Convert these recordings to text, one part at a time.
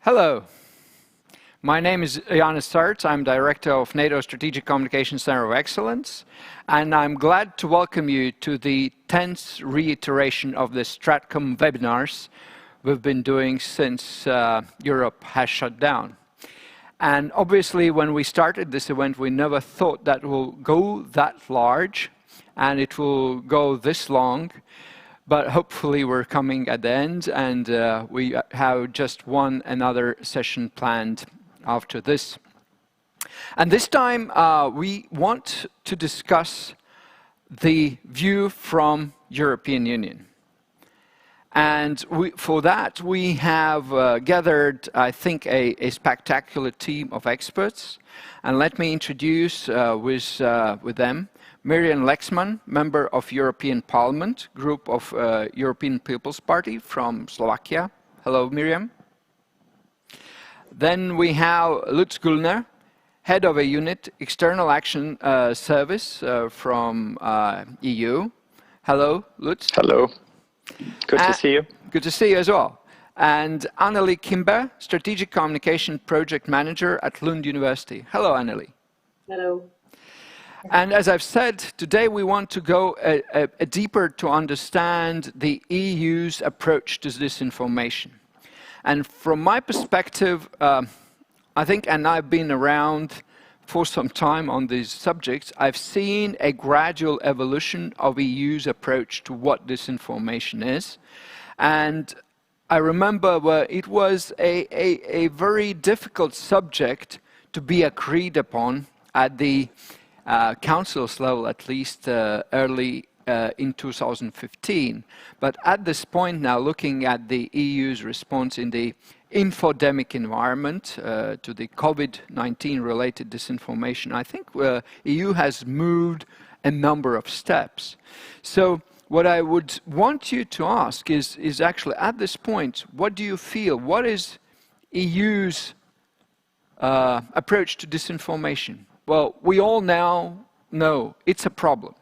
Hello, my name is Jānis Sārts. I'm Director of NATO Strategic Communications Center of Excellence, and I'm glad to welcome you to the 10th reiteration of the StratCom webinars we've been doing since Europe has shut down. And obviously, when we started this event, we never thought that it will go that large and it will go this long. But hopefully we're coming at the end, and we have just another session planned after this. And this time we want to discuss the view from European Union. And for that we have gathered, I think, a spectacular team of experts. And let me introduce with them Miriam Lexmann, member of European Parliament, group of European People's Party from Slovakia. Hello, Miriam. Then we have Lutz Güllner, head of a unit, External Action Service from EU. Hello, Lutz. Hello. Good to see you. Good to see you as well. And Anneli Kimber, Strategic Communication Project Manager at Lund University. Hello, Anneli. Hello. And as I've said, today we want to go deeper to understand the EU's approach to disinformation. And from my perspective, I think, and I've been around for some time on these subjects, I've seen a gradual evolution of EU's approach to what disinformation is. And I remember where it was a very difficult subject to be agreed upon at the Council's level, at least early in 2015. But at this point now, looking at the EU's response in the infodemic environment to the COVID-19 related disinformation, I think EU has moved a number of steps. So what I would want you to ask is actually, at this point, what do you feel? What is EU's approach to disinformation? Well, we all now know it's a problem.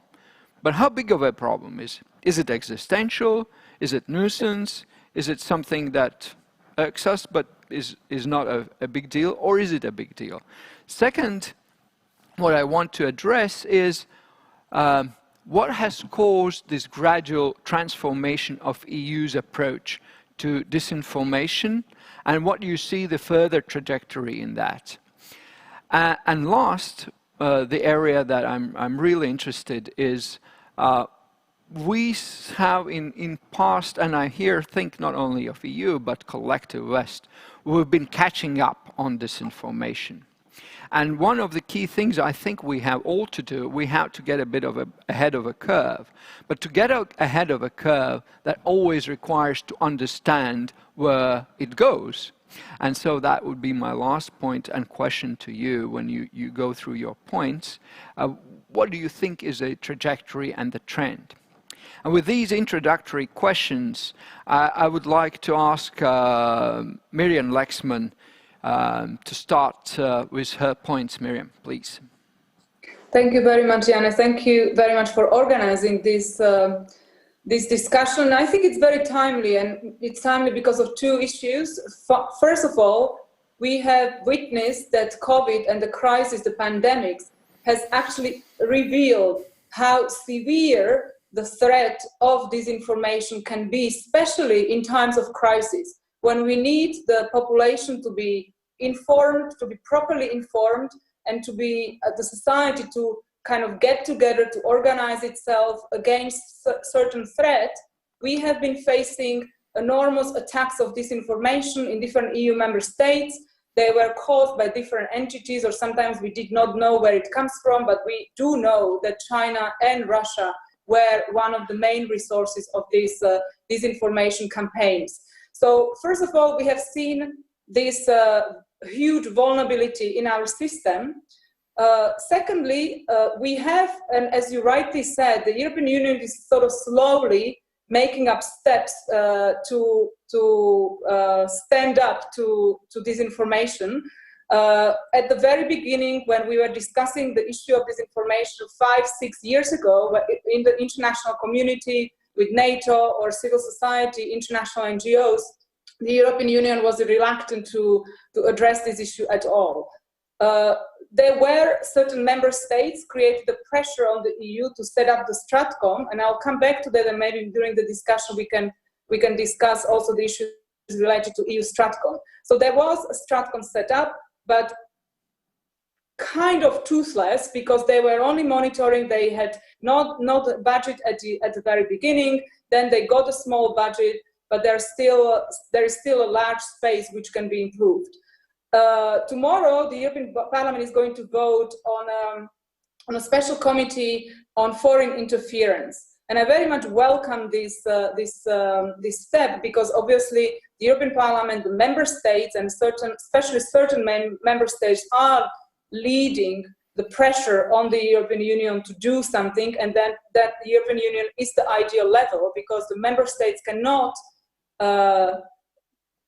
But how big of a problem is it? Is it existential? Is it nuisance? Is it something that irks us but is not a big deal? Or is it a big deal? Second, what I want to address is what has caused this gradual transformation of EU's approach to disinformation, and what do you see the further trajectory in that? And last, the area that I'm really interested is we have in past, and I here think not only of EU but collective West, we've been catching up on disinformation. And one of the key things I think we have all to do, we have to get a bit ahead of a curve. But to get ahead of a curve, that always requires to understand where it goes. And so that would be my last point and question to you when you go through your points. What do you think is a trajectory and the trend? And with these introductory questions, I would like to ask Miriam Lexmann to start with her points. Miriam, please. Thank you very much, Jānis. Thank you very much for organizing this this discussion. I think it's very timely, and it's timely because of two issues. First of all, we have witnessed that COVID and the crisis, the pandemic, has actually revealed how severe the threat of disinformation can be, especially in times of crisis, when we need the population to be informed, to be properly informed, and to be the society to kind of get together to organize itself against certain threat. We have been facing enormous attacks of disinformation in different EU member states. They were caused by different entities, or sometimes we did not know where it comes from, but we do know that China and Russia were one of the main resources of these disinformation campaigns. So first of all, we have seen this huge vulnerability in our system. Secondly, we have, and as you rightly said, the European Union is sort of slowly making up steps to stand up to disinformation. At the very beginning, when we were discussing the issue of disinformation 5-6 years ago, in the international community with NATO or civil society, international NGOs, the European Union was reluctant to address this issue at all. There were certain member states created the pressure on the EU to set up the StratCom, and I'll come back to that, and maybe during the discussion we can discuss also the issues related to EU StratCom. So there was a StratCom set up, but kind of toothless, because they were only monitoring. They had not a budget at the very beginning. Then they got a small budget, but there is still a large space which can be improved. Tomorrow, the European Parliament is going to vote on a special committee on foreign interference, and I very much welcome this step, because obviously the European Parliament, the member states, and especially certain member states are leading the pressure on the European Union to do something, and that the European Union is the ideal level, because the member states cannot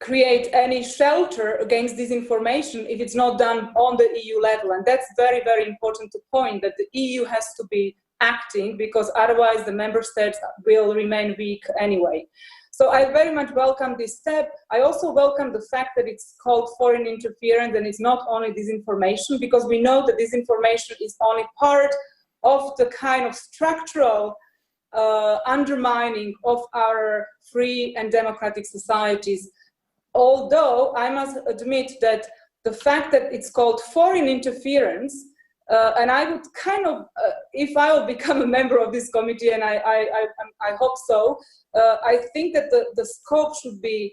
create any shelter against disinformation if it's not done on the EU level. And that's very, very important to point, that the EU has to be acting, because otherwise the member states will remain weak anyway. So I very much welcome this step. I also welcome the fact that it's called foreign interference and it's not only disinformation, because we know that disinformation is only part of the kind of structural undermining of our free and democratic societies. Although I must admit that the fact that it's called foreign interference, and I would kind of, if I will become a member of this committee, and I hope so, I think that the scope should be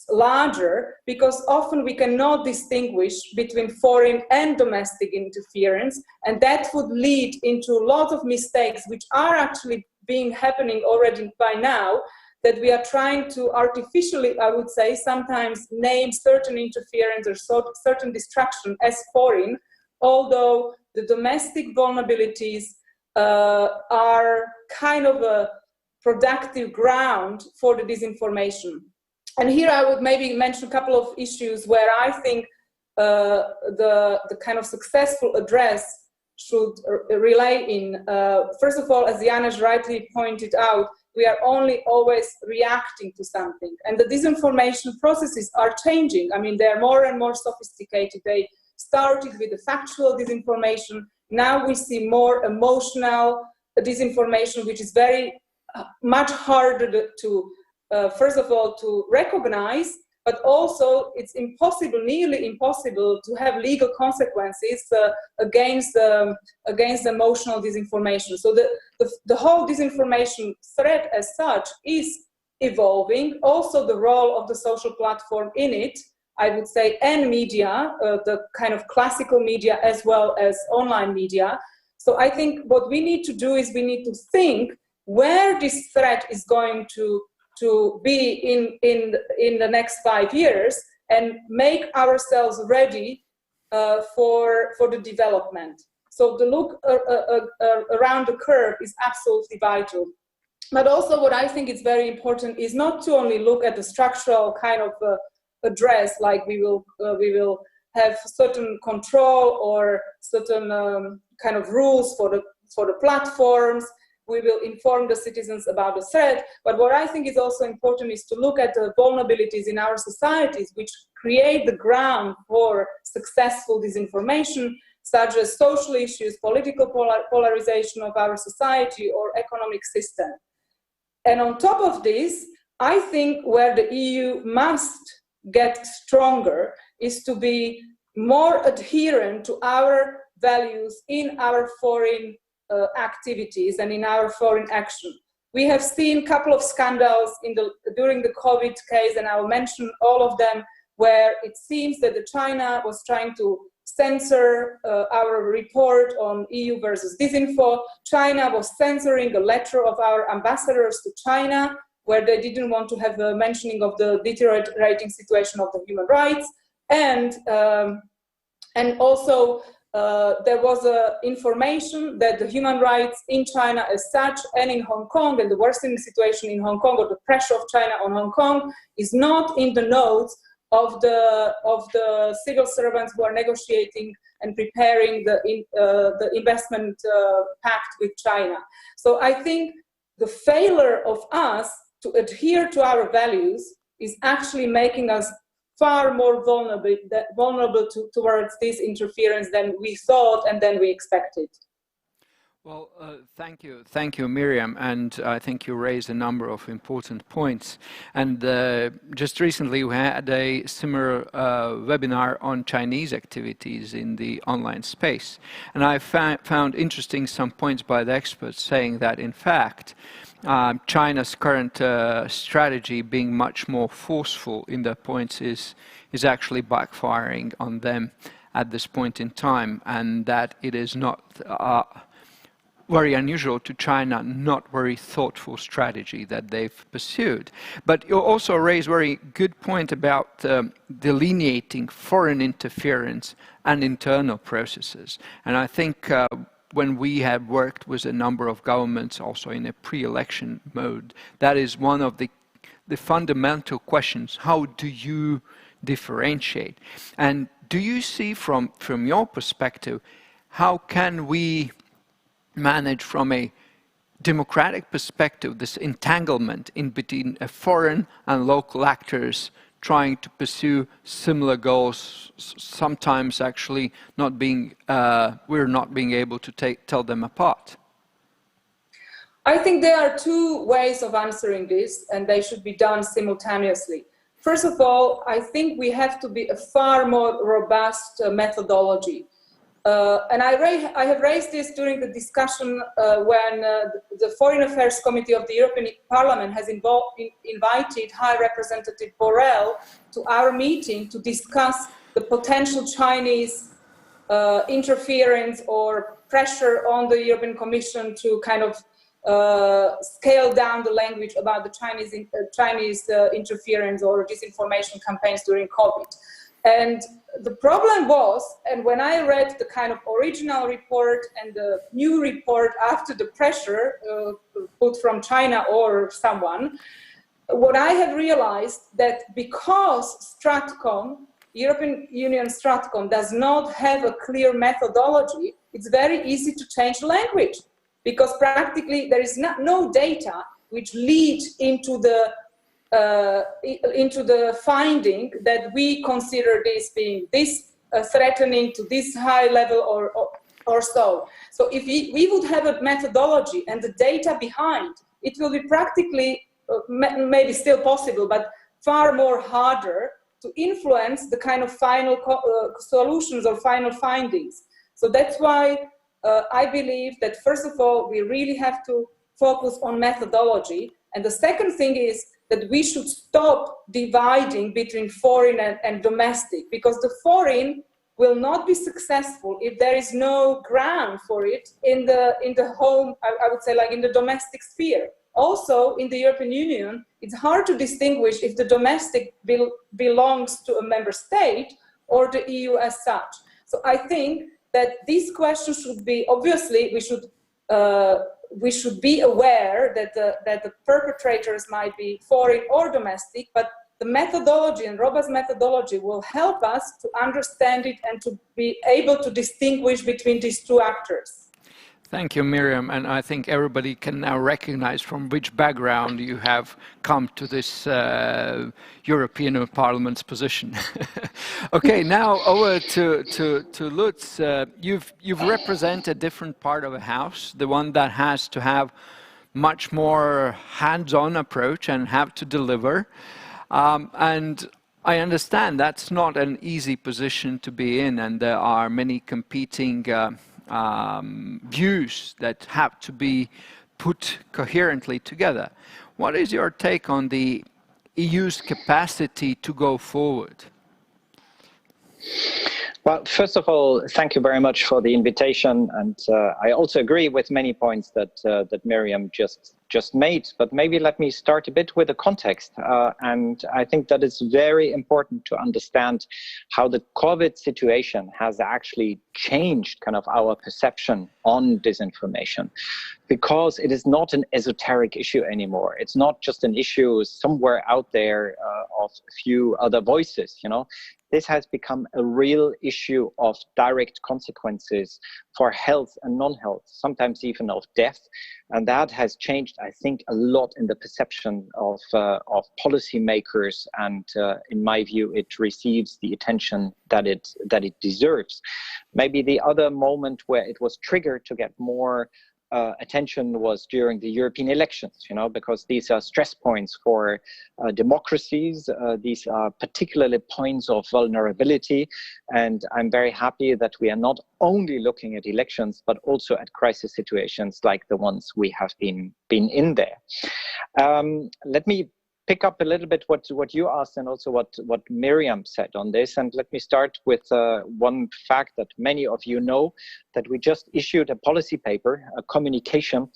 larger, because often we cannot distinguish between foreign and domestic interference, and that would lead into a lot of mistakes which are actually happening already by now, that we are trying to artificially, I would say, sometimes name certain interference or certain distraction as foreign, although the domestic vulnerabilities are kind of a productive ground for the disinformation. And here I would maybe mention a couple of issues where I think the kind of successful address should relay in. First of all, as Jānis rightly pointed out, we are only always reacting to something. And the disinformation processes are changing. I mean, they're more and more sophisticated. They started with the factual disinformation. Now we see more emotional disinformation, which is very much harder to, first of all, to recognize, but also it's impossible, nearly impossible, to have legal consequences against emotional disinformation. So the whole disinformation threat as such is evolving. Also the role of the social platform in it, I would say, and media, the kind of classical media as well as online media. So I think what we need to do is we need to think where this threat is going to be in the next 5 years, and make ourselves ready for the development. So the look around the curve is absolutely vital. But also what I think is very important is not to only look at the structural kind of address, like we will have certain control or certain kind of rules for the platforms. We will inform the citizens about the threat. But what I think is also important is to look at the vulnerabilities in our societies, which create the ground for successful disinformation. such as social issues, political polarization of our society, or economic system. And on top of this, I think where the EU must get stronger is to be more adherent to our values in our foreign activities and in our foreign action. We have seen a couple of scandals during the COVID case, and I will mention all of them, where it seems that China was trying to censor our report on EU versus disinfo. China was censoring a letter of our ambassadors to China, where they didn't want to have a mentioning of the deteriorating situation of the human rights. And also there was information that the human rights in China as such and in Hong Kong, and the worsening situation in Hong Kong, or the pressure of China on Hong Kong, is not in the notes of the civil servants who are negotiating and preparing the investment pact with China. So I think the failure of us to adhere to our values is actually making us far more vulnerable towards this interference than we thought and than we expected. Well, thank you, Miriam, and I think you raised a number of important points. And just recently we had a similar webinar on Chinese activities in the online space. And I found interesting some points by the experts saying that, in fact, China's current strategy, being much more forceful in their points, is actually backfiring on them at this point in time, and that it is not very unusual to China, not very thoughtful strategy that they've pursued. But you also raised a very good point about delineating foreign interference and internal processes. And I think when we have worked with a number of governments also in a pre-election mode, that is one of the fundamental questions. How do you differentiate? And do you see from your perspective, how can we manage from a democratic perspective this entanglement in between foreign and local actors trying to pursue similar goals, sometimes actually we're not being able to tell them apart? I think there are two ways of answering this, and they should be done simultaneously. First of all, I think we have to be a far more robust methodology. And I have raised this during the discussion when the Foreign Affairs Committee of the European Parliament has invited High Representative Borrell to our meeting to discuss the potential Chinese interference or pressure on the European Commission to kind of scale down the language about the Chinese interference or disinformation campaigns during COVID. And the problem was, and when I read the kind of original report and the new report after the pressure put from China or someone, what I have realized that because StratCom, European Union StratCom, does not have a clear methodology, it's very easy to change the language, because practically there is no data which lead into the finding that we consider this being this threatening to this high level or so. So if we would have a methodology and the data behind, it will be practically, maybe still possible, but far more harder to influence the kind of final solutions or final findings. So that's why I believe that, first of all, we really have to focus on methodology. And the second thing is that we should stop dividing between foreign and domestic, because the foreign will not be successful if there is no ground for it in the home, I would say, like in the domestic sphere. Also, in the European Union, it's hard to distinguish if the domestic belongs to a member state or the EU as such. So I think that these questions should be, obviously, we should be aware that the perpetrators might be foreign or domestic, but the methodology and robust methodology will help us to understand it and to be able to distinguish between these two actors. Thank you, Miriam. And I think everybody can now recognize from which background you have come to this European Parliament's position. Okay, now over to Lutz. You've represented a different part of a house, the one that has to have much more hands-on approach and have to deliver. And I understand that's not an easy position to be in, and there are many competing views that have to be put coherently together. What is your take on the EU's capacity to go forward? Well, first of all, thank you very much for the invitation, and I also agree with many points that that Miriam just made. But maybe let me start a bit with the context, and I think that it's very important to understand how the COVID situation has actually changed kind of our perception on disinformation, because it is not an esoteric issue anymore. It's not just an issue somewhere out there of a few other voices, you know. This has become a real issue of direct consequences for health and non-health, sometimes even of death. And that has changed, I think, a lot in the perception of policymakers. And in my view, it receives the attention that it deserves. Maybe the other moment where it was triggered to get more attention was during the European elections, you know, because these are stress points for democracies. These are particularly points of vulnerability. And I'm very happy that we are not only looking at elections, but also at crisis situations like the ones we have been in there. Let me pick up a little bit what you asked and also what Miriam said on this. And let me start with one fact that many of you know, that we just issued a policy paper, a communication,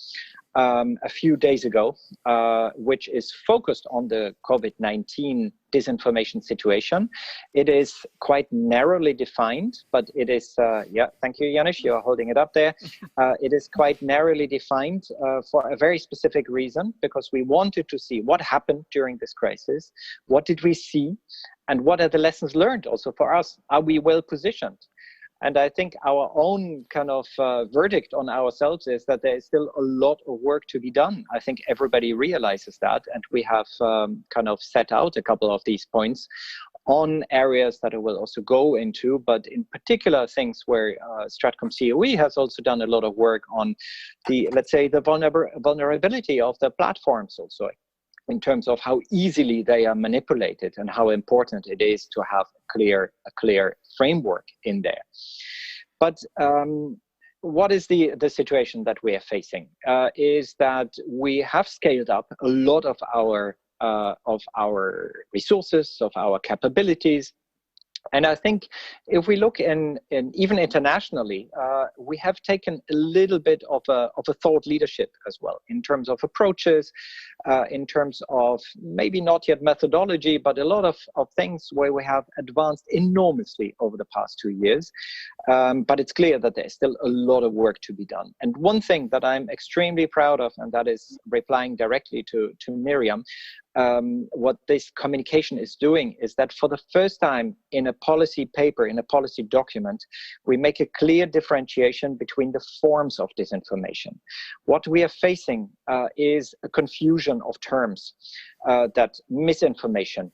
a few days ago, which is focused on the COVID-19 disinformation situation. It is quite narrowly defined, but it is, yeah, thank you, Jānis, you're holding it up there. It is quite narrowly defined for a very specific reason, because we wanted to see what happened during this crisis, what did we see, and what are the lessons learned also for us? Are we well positioned? And I think our own kind of verdict on ourselves is that there is still a lot of work to be done. I think everybody realizes that, and we have kind of set out a couple of these points on areas that I will also go into, but in particular things where StratCom COE has also done a lot of work on the, let's say, the vulnerability of the platforms also, in terms of how easily they are manipulated and how important it is to have a clear framework in there. But what is the situation that we are facing? Is that we have scaled up a lot of our resources, of our capabilities. And I think if we look in even internationally, we have taken a little bit of a thought leadership as well, in terms of approaches, in terms of maybe not yet methodology, but a lot of things where we have advanced enormously over the past 2 years. But it's clear that there's still a lot of work to be done. And one thing that I'm extremely proud of, and that is replying directly to Miriam, what this communication is doing is that for the first time in a policy paper, in a policy document, we make a clear differentiation between the forms of disinformation. What we are facing is a confusion of terms, that misinformation,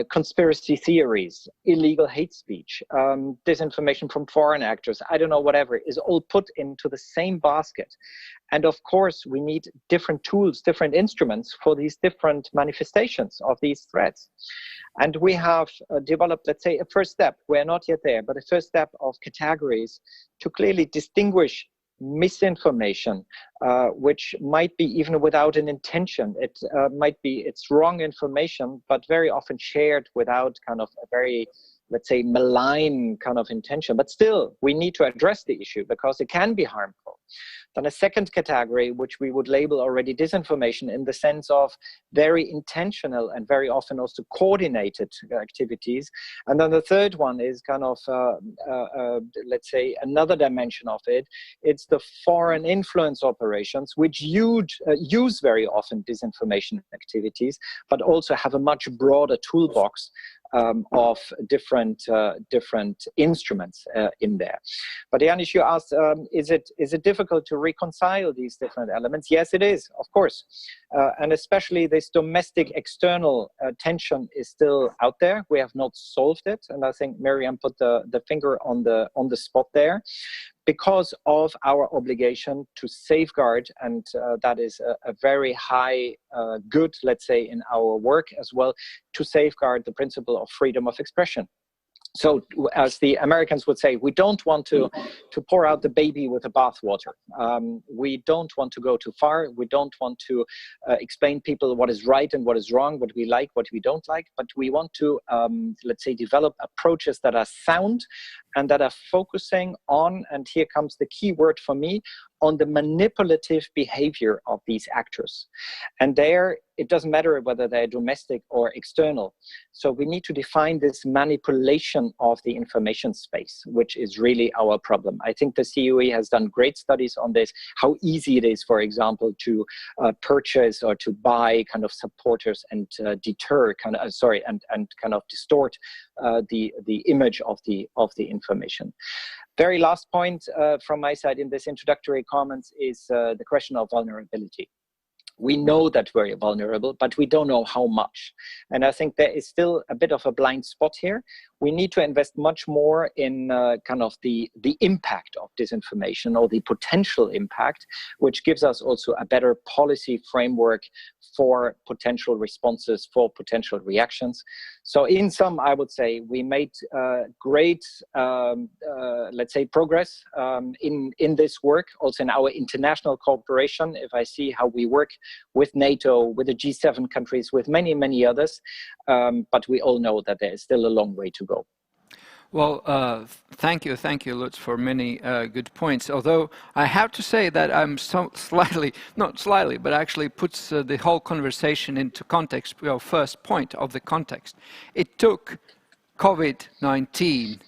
conspiracy theories, illegal hate speech, disinformation from foreign actors, I don't know, whatever, is all put into the same basket. And of course, we need different tools, different instruments for these different manifestations of these threats. And we have developed, let's say, a first step. We're not yet there, but a first step of categories to clearly distinguish misinformation, which might be even without an intention. It might be it's wrong information, but very often shared without kind of a very, let's say, malign kind of intention. But still, we need to address the issue because it can be harmful. Then a second category, which we would label already disinformation, in the sense of very intentional and very often also coordinated activities. And then the third one is kind of, let's say, another dimension of it. It's the foreign influence operations, which use very often disinformation activities, but also have a much broader toolbox of different instruments in there. But Jānis, you asked, is it difficult to reconcile these different elements? Yes, it is, of course. And especially this domestic external tension is still out there. We have not solved it. And I think Miriam put the finger on the spot there, because of our obligation to safeguard, and that is a very high good, let's say, in our work as well, to safeguard the principle of freedom of expression. So as the Americans would say, we don't want to pour out the baby with the bathwater. We don't want to go too far. We don't want to explain people what is right and what is wrong, what we like, what we don't like. But we want to, let's say, develop approaches that are sound and that are focusing on, and here comes the key word for me, on the manipulative behavior of these actors. And there, it doesn't matter whether they're domestic or external. So we need to define this manipulation of the information space, which is really our problem. I think the CUE has done great studies on this, how easy it is, for example, to purchase or to buy kind of supporters and deter, and kind of distort the image of the information. Very last point from my side in this introductory comments is the question of vulnerability. We know that we're vulnerable, but we don't know how much. And I think there is still a bit of a blind spot here. We need to invest much more in kind of the impact of disinformation, or the potential impact, which gives us also a better policy framework for potential responses, for potential reactions. So in sum, I would say we made great, let's say, progress in this work, also in our international cooperation. If I see how we work with NATO, with the G7 countries, with many, many others, but we all know that there is still a long way to go. Well, thank you, Lutz, for many good points. Although I have to say that I'm not slightly, but actually puts the whole conversation into context. Your first point of the context. It took COVID-19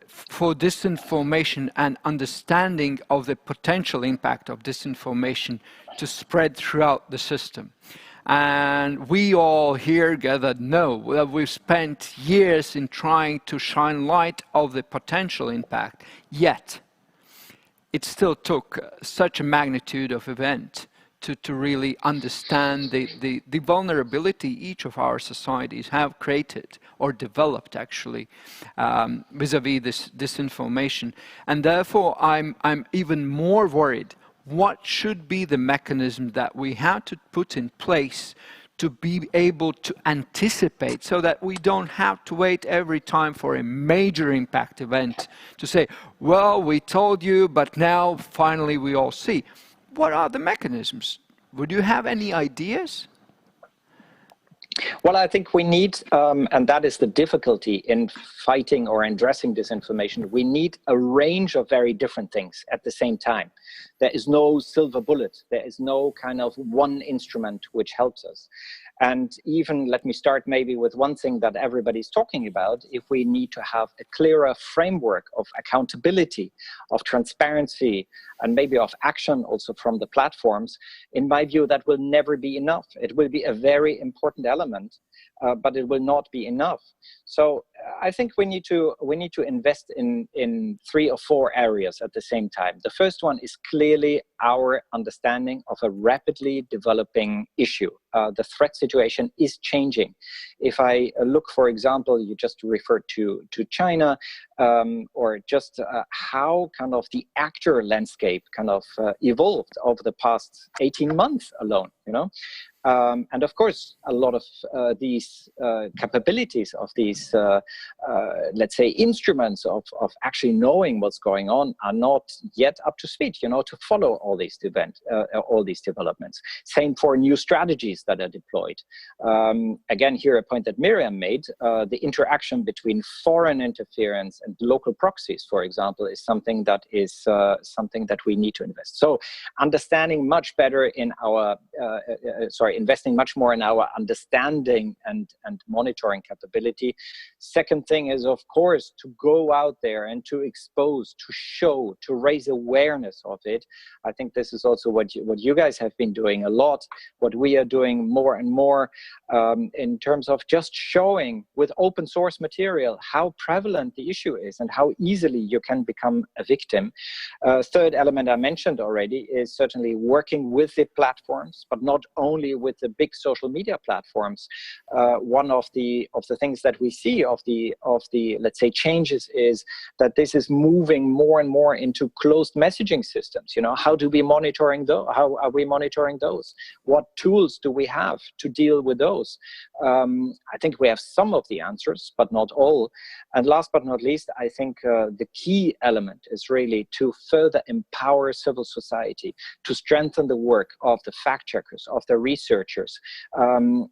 for disinformation and understanding of the potential impact of disinformation to spread throughout the system. And we all here gathered know that we've spent years in trying to shine light of the potential impact, yet it still took such a magnitude of event to really understand the vulnerability each of our societies have created or developed, actually, vis-a-vis this disinformation. And therefore, I'm even more worried. What should be the mechanism that we have to put in place to be able to anticipate, so that we don't have to wait every time for a major impact event to say, well, we told you, but now finally we all see. What are the mechanisms? Would you have any ideas? Well, I think we need, and that is the difficulty in fighting or addressing disinformation, we need a range of very different things at the same time. There is no silver bullet. There is no kind of one instrument which helps us. And even, let me start maybe with one thing that everybody's talking about. If we need to have a clearer framework of accountability, of transparency, and maybe of action also from the platforms, in my view, that will never be enough. It will be a very important element, but it will not be enough. So I think we need to invest in 3 or 4 areas at the same time. The first one is clearly our understanding of a rapidly developing issue. The threat situation is changing. If I look, for example, you just referred to China, or just how kind of the actor landscape kind of evolved over the past 18 months alone, you know. And of course, a lot of these capabilities of these, let's say, instruments of actually knowing what's going on are not yet up to speed, you know, to follow all these developments. Same for new strategies that are deployed. Again, here a point that Miriam made, the interaction between foreign interference and local proxies, for example, is something that we need to invest. So understanding much better in our, investing much more in our understanding and monitoring capability. Second thing is, of course, to go out there and to expose, to show, to raise awareness of it. I think this is also what you guys have been doing a lot, what we are doing more and more, in terms of just showing with open source material how prevalent the issue is and how easily you can become a victim. Third element I mentioned already is certainly working with the platforms, but not only with the big social media platforms. One of the things that we see of the let's say changes is that this is moving more and more into closed messaging systems. You know, how do we monitoring those? How are we monitoring those? What tools do we have to deal with those? I think we have some of the answers, but not all. And last but not least, I think the key element is really to further empower civil society, to strengthen the work of the fact checkers, of the researchers.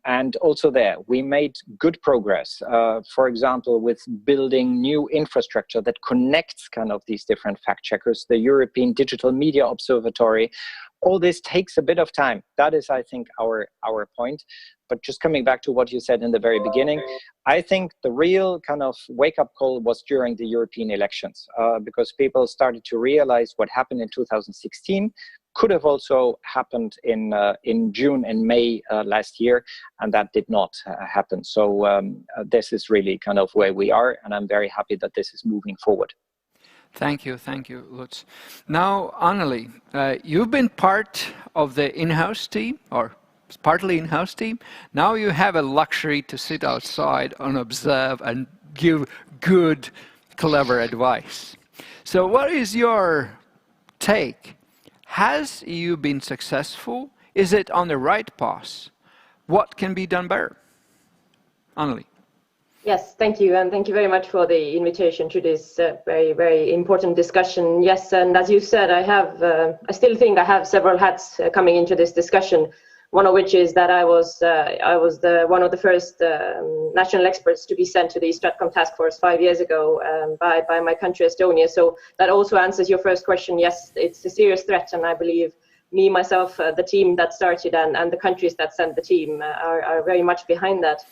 And also there, we made good progress, for example, with building new infrastructure that connects kind of these different fact checkers, the European Digital Media Observatory. All this takes a bit of time. That is, I think, our point. But just coming back to what you said in the very beginning, I think the real kind of wake-up call was during the European elections, because people started to realize what happened in 2016 could have also happened in June and May last year, and that did not happen. So this is really kind of where we are, and I'm very happy that this is moving forward. Thank you, Lutz. Now, Anneli, you've been part of the in-house team, or partly in-house team. Now you have a luxury to sit outside and observe and give good, clever advice. So what is your take? Has EU been successful? Is it on the right path? What can be done better? Anneli. Yes, thank you. And thank you very much for the invitation to this very, very important discussion. Yes, and as you said, I still think I have several hats coming into this discussion. One of which is that I was one of the first national experts to be sent to the StratCom task force 5 years ago by my country, Estonia. So that also answers your first question. Yes, it's a serious threat, and I believe me, myself, the team that started and the countries that sent the team are very much behind that.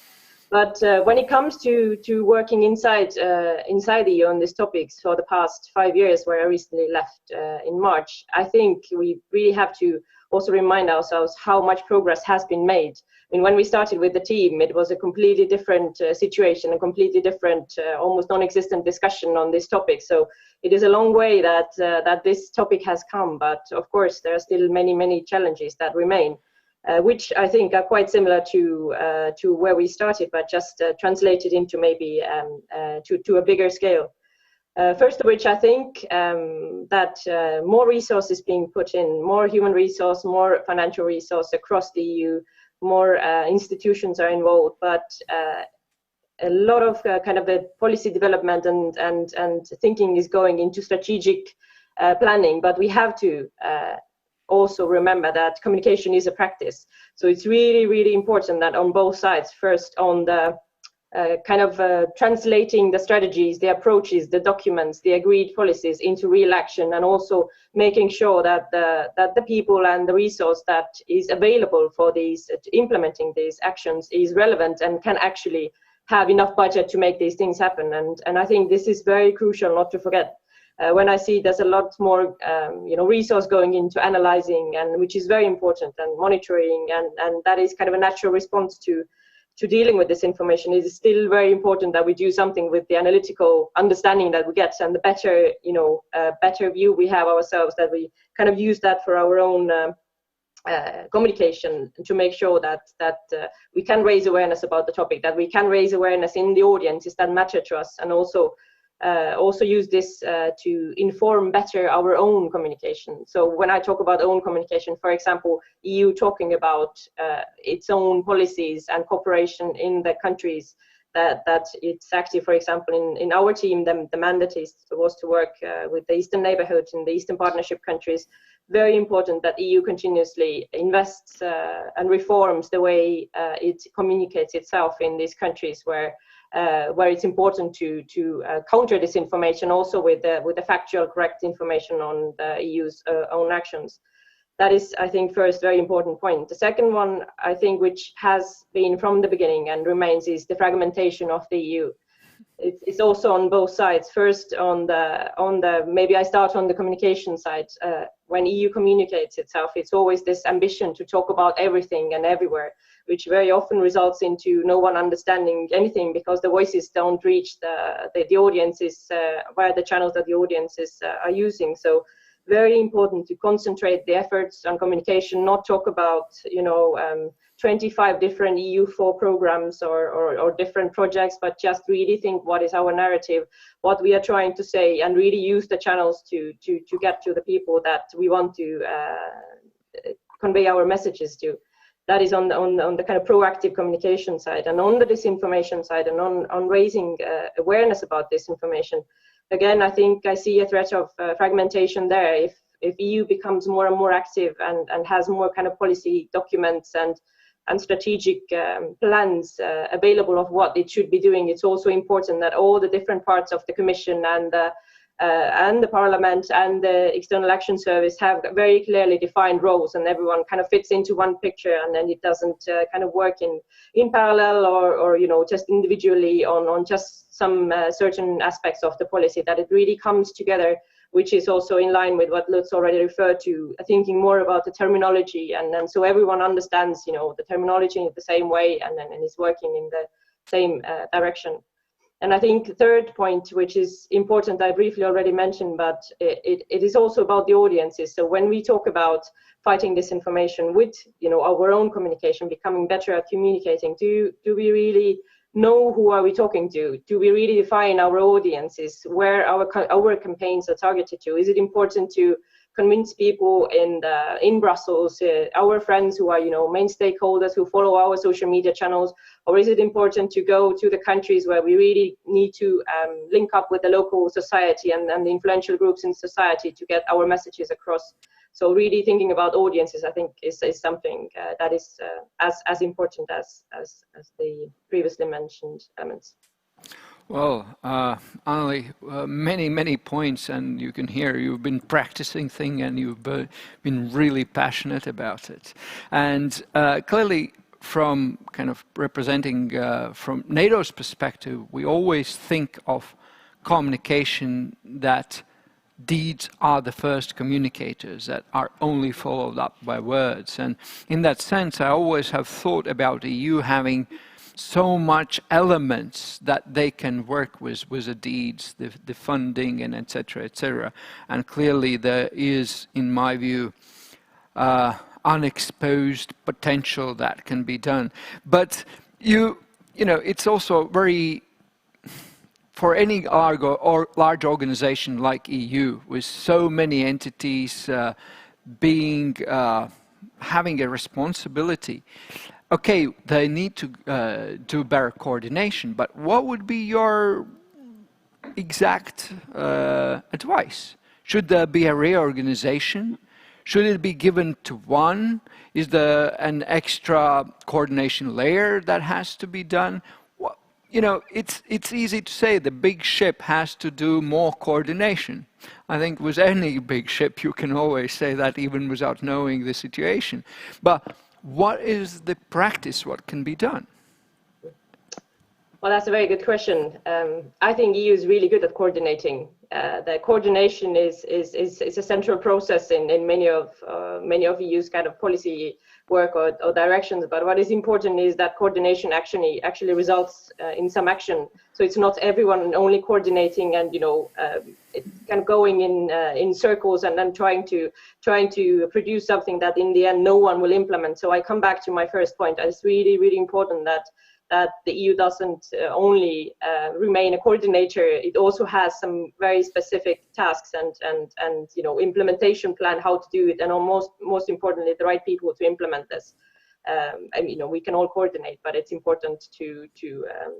But when it comes to working inside the EU on these topics for the past 5 years, where I recently left in March, I think we really have to also remind ourselves how much progress has been made. I mean, when we started with the team, it was a completely different situation, a completely different, almost non-existent discussion on this topic. So it is a long way that this topic has come, but of course there are still many, many challenges that remain. Which I think are quite similar to where we started, but just translated into maybe to a bigger scale. First of which I think that more resources being put in, more human resource, more financial resource across the EU, more institutions are involved, but a lot of kind of the policy development and thinking is going into strategic planning, but we have to also remember that communication is a practice. So it's really, really important that on both sides, first on the translating the strategies, the approaches, the documents, the agreed policies into real action, and also making sure that the people and the resource that is available for these implementing these actions is relevant and can actually have enough budget to make these things happen. And I think this is very crucial not to forget. When I see there's a lot more resource going into analyzing, and which is very important, and monitoring, and that is kind of a natural response to dealing with this information. It is still very important that we do something with the analytical understanding that we get, and the better better view we have ourselves, that we kind of use that for our own communication, to make sure that we can raise awareness about the topic, that we can raise awareness in the audiences that matter to us, and also use this to inform better our own communication. So when I talk about own communication, for example, EU talking about its own policies and cooperation in the countries that it's active. For example, in our team, the mandate was to work with the Eastern neighborhood in the Eastern Partnership countries. Very important that EU continuously invests and reforms the way it communicates itself in these countries where it's important to counter disinformation, also with the factual correct information on the EU's own actions. That is, I think, first very important point. The second one, I think, which has been from the beginning and remains, is the fragmentation of the EU. it's also on both sides. First, on the maybe I start on the communication side. When EU communicates itself, it's always this ambition to talk about everything and everywhere, which very often results into no one understanding anything because the voices don't reach the audiences via the channels that the audiences are using. So very important to concentrate the efforts on communication, not talk about 25 different EU4 programs or different projects, but just really think what is our narrative, what we are trying to say, and really use the channels to get to the people that we want to convey our messages to. That is on the kind of proactive communication side. And on the disinformation side, and on raising awareness about disinformation, again, I think I see a threat of fragmentation there. If EU becomes more and more active and has more kind of policy documents and strategic plans available of what it should be doing, it's also important that all the different parts of the Commission and the Parliament and the External Action Service have very clearly defined roles, and everyone kind of fits into one picture, and then it doesn't kind of work in parallel or just individually on just some certain aspects of the policy, that it really comes together, which is also in line with what Lutz already referred to, thinking more about the terminology, and so everyone understands, the terminology in the same way and is working in the same direction. And I think the third point, which is important, I briefly already mentioned, but it is also about the audiences. So when we talk about fighting disinformation with, our own communication, becoming better at communicating, do we really know who are we talking to? Do we really define our audiences, where our campaigns are targeted to? Is it important to convince people in Brussels, our friends who are main stakeholders who follow our social media channels, or is it important to go to the countries where we really need to link up with the local society and the influential groups in society to get our messages across? So really thinking about audiences, I think, is something that is as important as the previously mentioned elements. Well, Anneli, many points, and you can hear you've been practicing things and you've been really passionate about it. And clearly, from kind of representing from NATO's perspective, we always think of communication that deeds are the first communicators, that are only followed up by words. And in that sense, I always have thought about the EU having so much elements that they can work with the deeds, the funding, and etc., etc. And clearly there is, in my view, unexposed potential that can be done. But it's also very, for any large organization like EU, with so many entities having a responsibility. Okay, they need to do better coordination, but what would be your exact advice? Should there be a reorganization? Should it be given to one? Is there an extra coordination layer that has to be done? Well, it's easy to say the big ship has to do more coordination. I think with any big ship you can always say that even without knowing the situation. But what is the practice? What can be done? Well, that's a very good question. I think EU is really good at coordinating. The coordination is a central process in many of EU's kind of policy work or directions. But what is important is that coordination actually results in some action. So it's not everyone only coordinating and kind of going in circles and then trying to produce something that in the end no one will implement. So I come back to my first point. It's really important that the EU doesn't only remain a coordinator. It also has some very specific tasks and implementation plan how to do it, and most importantly the right people to implement this. We can all coordinate, but it's important to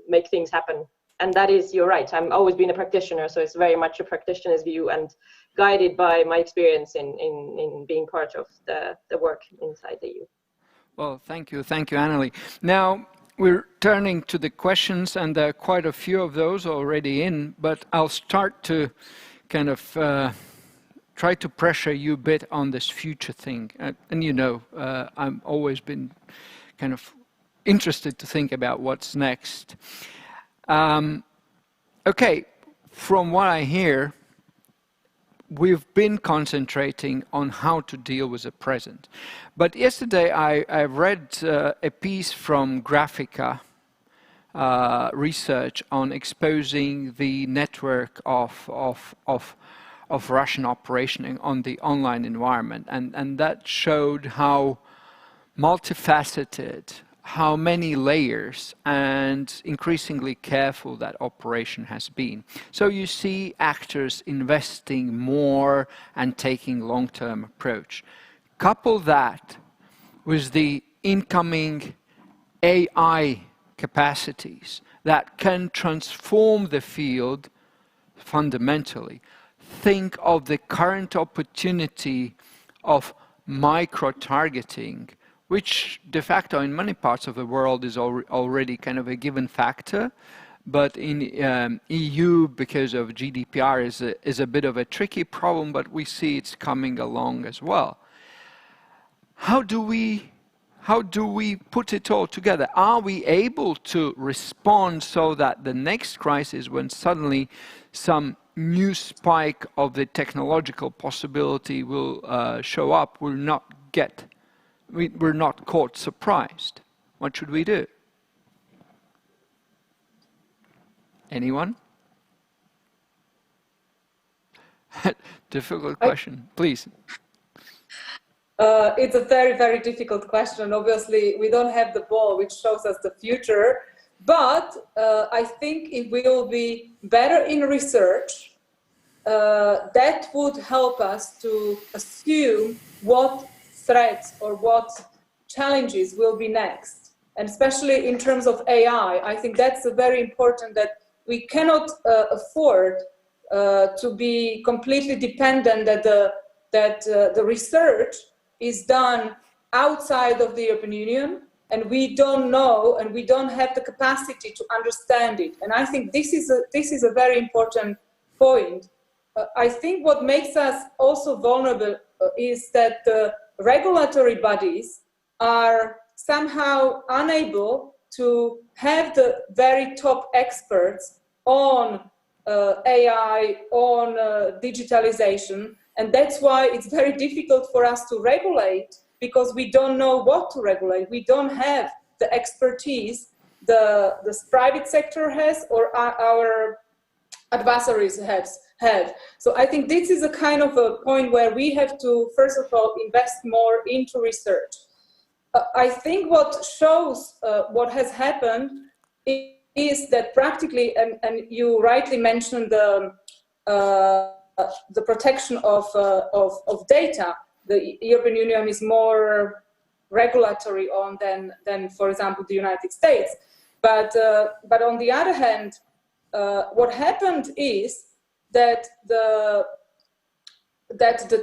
make things happen. And that is, you're right, I've always been a practitioner, so it's very much a practitioner's view and guided by my experience in being part of the work inside the EU. Well, thank you, Anneli. Now, we're turning to the questions, and there are quite a few of those already in, but I'll start to kind of try to pressure you a bit on this future thing. I've always been kind of interested to think about what's next. Okay, from what I hear, we've been concentrating on how to deal with the present. But yesterday I read a piece from Graphica research on exposing the network of Russian operation on the online environment. And that showed how multifaceted, how many layers and increasingly careful that operation has been. So you see actors investing more and taking long-term approach. Couple that with the incoming AI capacities that can transform the field fundamentally. Think of the current opportunity of micro-targeting, which de facto in many parts of the world is already kind of a given factor, but in EU, because of GDPR, is a bit of a tricky problem, but we see it's coming along as well. How do we put it all together? Are we able to respond so that the next crisis, when suddenly some new spike of the technological possibility will show up, we're not caught surprised? What should we do? Anyone? Difficult question, please. It's a very, very difficult question. Obviously, we don't have the ball which shows us the future, but I think it will be better in research. That would help us to assume what threats or what challenges will be next. And especially in terms of AI, I think that's very important, that we cannot afford to be completely dependent that the research is done outside of the European Union, and we don't know and we don't have the capacity to understand it. And I think this is a very important point. I think what makes us also vulnerable is that the regulatory bodies are somehow unable to have the very top experts on AI, on digitalization, and that's why it's very difficult for us to regulate, because we don't know what to regulate. We don't have the expertise the private sector has or our adversaries have. So I think this is a kind of a point where we have to, first of all, invest more into research. I think what shows what has happened is that practically, and you rightly mentioned the protection of data. The European Union is more regulatory on than for example, the United States. But on the other hand, what happened is that the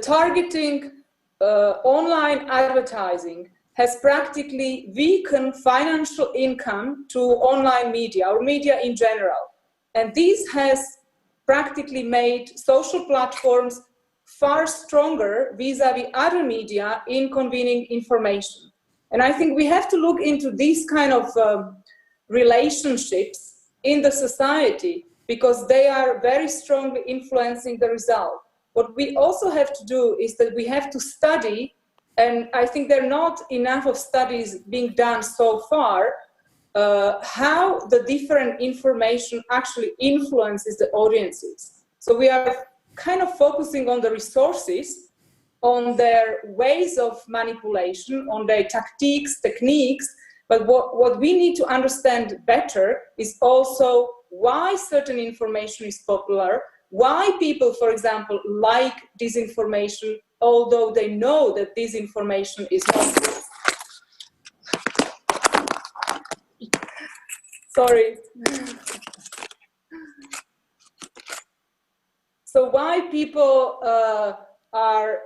targeting online advertising has practically weakened financial income to online media or media in general. And this has practically made social platforms far stronger vis-a-vis other media in convening information. And I think we have to look into these kind of relationships in the society, because they are very strongly influencing the result. What we also have to do is that we have to study, and I think there are not enough of studies being done so far, how the different information actually influences the audiences. So we are kind of focusing on the resources, on their ways of manipulation, on their techniques, but what we need to understand better is also why certain information is popular, why people, for example, like disinformation, although they know that disinformation is not good. Sorry. So why people are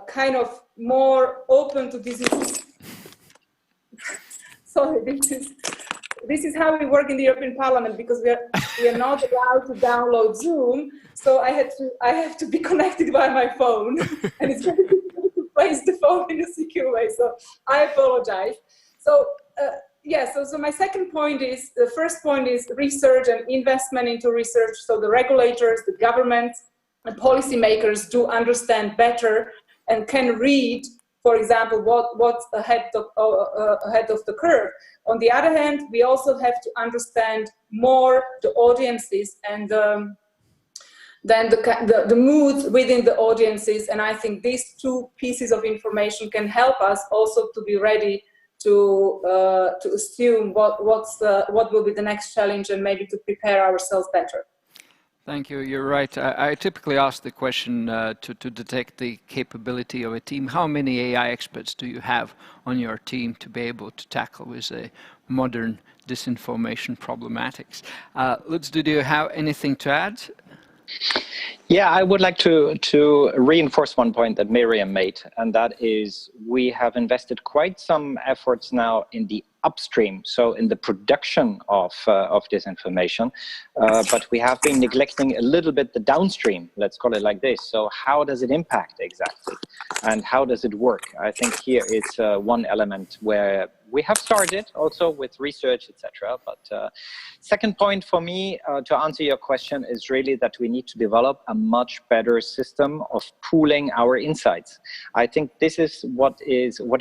kind of more open to disinformation? Sorry, this is how we work in the European Parliament, because we are not allowed to download Zoom. So I have to be connected by my phone, and it's very difficult to place the phone in a secure way. So I apologize. So Yes, so my second point is, the first point is research and investment into research. So the regulators, the governments, and policymakers do understand better and can read, for example, what's ahead of the curve. On the other hand, we also have to understand more the audiences and then the moods within the audiences. And I think these two pieces of information can help us also to be ready to assume what will be the next challenge and maybe to prepare ourselves better. Thank you. You're right. I typically ask the question to detect the capability of a team. How many AI experts do you have on your team to be able to tackle with a modern disinformation problematics? Lutz, do you have anything to add? Yeah, I would like to reinforce one point that Miriam made, and that is we have invested quite some efforts now in the upstream, so in the production of disinformation, but we have been neglecting a little bit the downstream, let's call it like this. So how does it impact exactly, and how does it work? I think here it's one element where we have started also with research, etc. But second point for me to answer your question is really that we need to develop a much better system of pooling our insights. I think this is what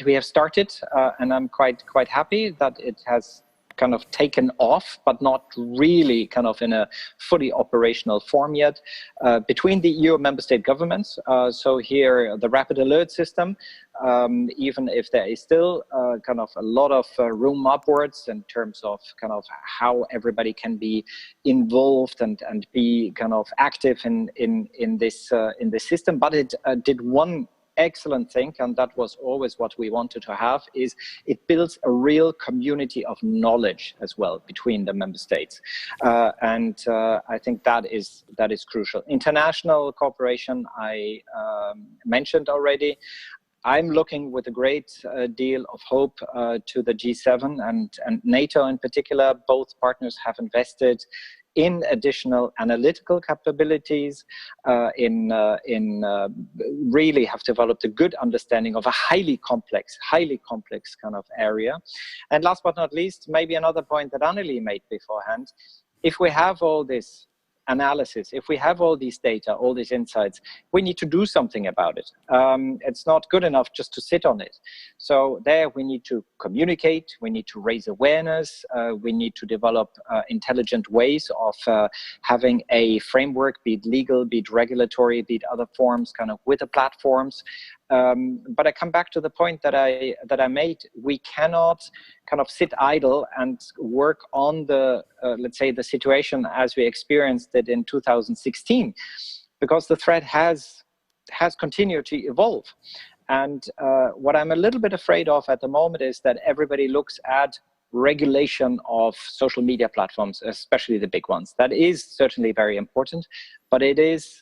we have started, and I'm quite happy that it has kind of taken off, but not really kind of in a fully operational form yet, between the EU member state governments. So here, the rapid alert system, even if there is still kind of a lot of room upwards in terms of kind of how everybody can be involved and be kind of active in this system. But it did one excellent thing, and that was always what we wanted to have, is it builds a real community of knowledge as well between the member states, and I think that is crucial. International cooperation I mentioned already. I'm looking with a great deal of hope to the G7 and NATO in particular. Both partners have invested in additional analytical capabilities, really have developed a good understanding of a highly complex kind of area. And last but not least, maybe another point that Anneli made beforehand, if we have all this analysis, if we have all these data, all these insights, we need to do something about it. It's not good enough just to sit on it. So there we need to communicate, we need to raise awareness, we need to develop intelligent ways of having a framework, be it legal, be it regulatory, be it other forms, kind of with the platforms. But I come back to the point that I made. We cannot kind of sit idle and work on the, let's say, the situation as we experienced it in 2016, because the threat has continued to evolve. And what I'm a little bit afraid of at the moment is that everybody looks at regulation of social media platforms, especially the big ones. That is certainly very important, but it is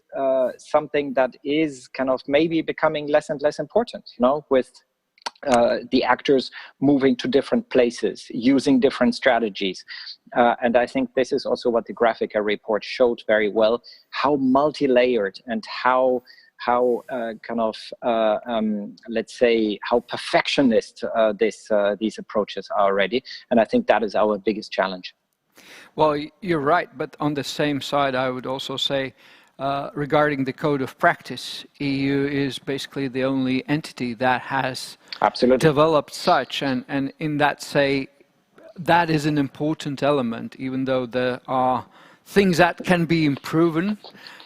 something that is kind of maybe becoming less and less important, you know, with the actors moving to different places, using different strategies. And I think this is also what the Graphica report showed very well, how multi-layered and how let's say, how perfectionist these approaches are already. And I think that is our biggest challenge. Well, you're right, but on the same side, I would also say, regarding the code of practice, EU is basically the only entity that has developed such, and in that say, that is an important element, even though there are things that can be improved